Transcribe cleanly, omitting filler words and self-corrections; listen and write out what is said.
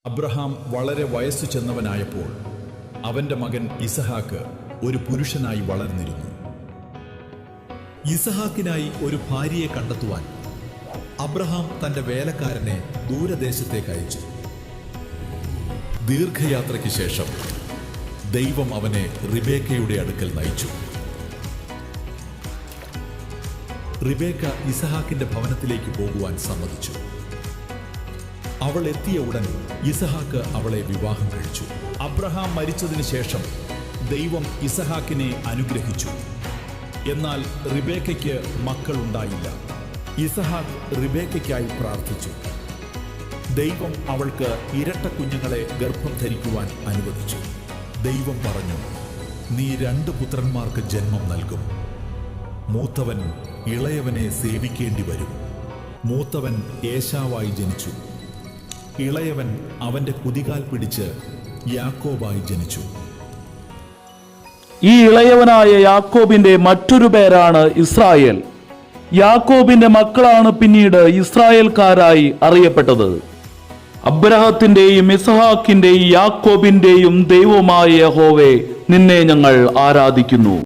Abraham വളരെ വയസ്സു ചെന്നവനായപ്പോൾ അവന്റെ മകൻ ഇസഹാക്ക് ഒരു പുരുഷനായി വളർന്നിരുന്നു. ഇസഹാക്കിനായി ഒരു ഭാര്യയെ കണ്ടെത്തുവാൻ അബ്രഹാം തന്റെ വേലക്കാരനെ ദൂരദേശത്തേക്ക് അയച്ചു. ദീർഘയാത്രയ്ക്ക് ശേഷം ദൈവം അവനെ റിബേക്കയുടെ അടുക്കൽ നയിച്ചു. റിബേക്ക ഇസഹാക്കിന്റെ ഭവനത്തിലേക്ക് പോകുവാൻ സമ്മതിച്ചു. അവൾ എത്തിയ ഉടൻ ഇസഹാക്ക് അവളെ വിവാഹം കഴിച്ചു. അബ്രഹാം മരിച്ചതിന് ശേഷം ദൈവം ഇസഹാക്കിനെ അനുഗ്രഹിച്ചു. എന്നാൽ റിബേക്കയ്ക്ക് മക്കളുണ്ടായില്ല. ഇസഹാക്ക് റിബേക്കയ്ക്കായി പ്രാർത്ഥിച്ചു. ദൈവം അവൾക്ക് ഇരട്ട കുഞ്ഞുങ്ങളെ ഗർഭം ധരിക്കുവാൻ അനുവദിച്ചു. ദൈവം പറഞ്ഞു, നീ 2 പുത്രന്മാർക്ക് ജന്മം നൽകും. മൂത്തവൻ ഇളയവനെ സേവിക്കേണ്ടി വരും. മൂത്തവൻ ഏശാവായി ജനിച്ചു. ഇളയവൻ അവന്റെ കുതികാൽ പിടിച്ച് യാക്കോബായി ജനിച്ചു. ഈ ഇളയവനായ യാക്കോബിന്റെ മറ്റൊരു പേരാണ് ഇസ്രായേൽ. യാക്കോബിന്റെ മക്കളാണ് പിന്നീട് ഇസ്രായേൽക്കാരായി അറിയപ്പെട്ടത്. അബ്രഹത്തിന്റെയും ഇസഹാക്കിന്റെയും യാക്കോബിന്റെയും ദൈവമായ യഹോവേ, നിന്നെ ഞങ്ങൾ ആരാധിക്കുന്നു.